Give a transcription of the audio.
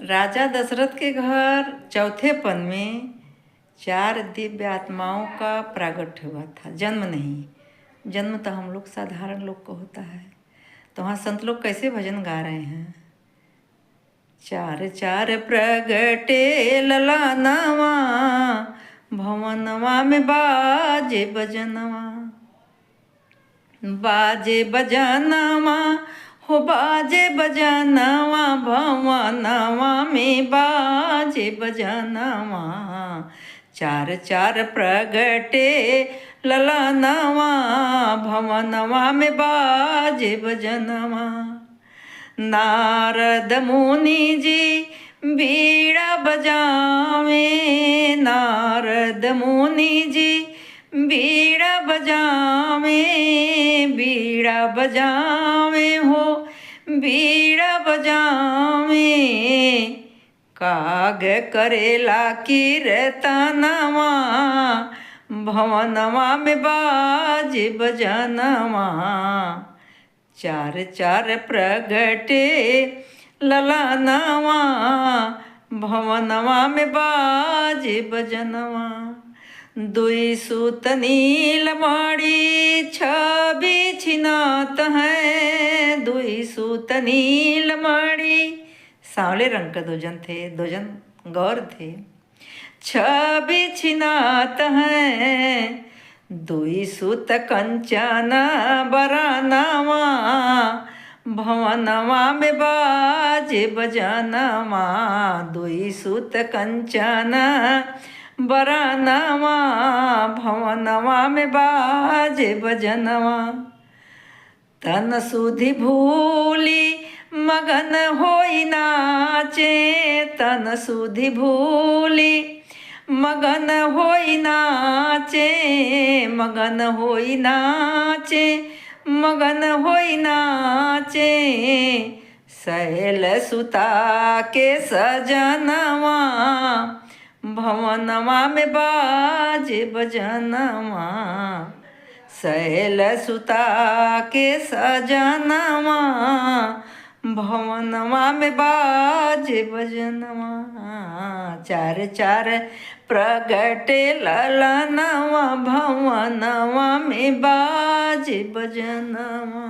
राजा दशरथ के घर चौथे पन में 4 दिव्य आत्माओं का प्रागट्य हुआ था। जन्म नहीं, जन्म तो हम लोग साधारण लोग को होता है। तो वहाँ संत लोग कैसे भजन गा रहे हैं। 4 4 प्रगटे ललानवा, भवनवा में बाजे बजनवा, बाजे बजनवा हो बाजे बजनवा, भवनवा में बाजे बजनवा। 4 4 प्रगटे ललानवा, भवनवा में बाजे बजनवा। नारद मुनि जी बीड़ा बजावे, नारद मुनि जी बीड़ा बजावे, बीड़ा बजावे हो बीड़ा बजावे। काग करेला कीर्तनवा, भवनवा में बाजे बजनवा। 4 4 प्रगटे ललानवा, भवनवा में बाजे बजनवा। 2 सूत नीलमणि छवि छिनात है, 2 सूत नीलमणि सांवले रंग का 2 जन थे, 2 जन गौर थे। छवि छिनात है, 2 सूत कंचन बरनवा, भवनवा में बाजे बजनवा। 2 सूत कंचन बरनवा, भवनवा में बाजे बजनवा। तन सुधि भूली मगन होई नाचे, तन सुधि भूली मगन होई नाचे, मगन होई नाचे, मगन होई नाचे। शैल सुता के सजनवा, भवनवा में बाजे बजनवा। शैल सुता के सजनवा, भवनवा में बाजे बजनवा। 4 4 प्रगटे ललनवा, भवनवा में बाजे बजनवा।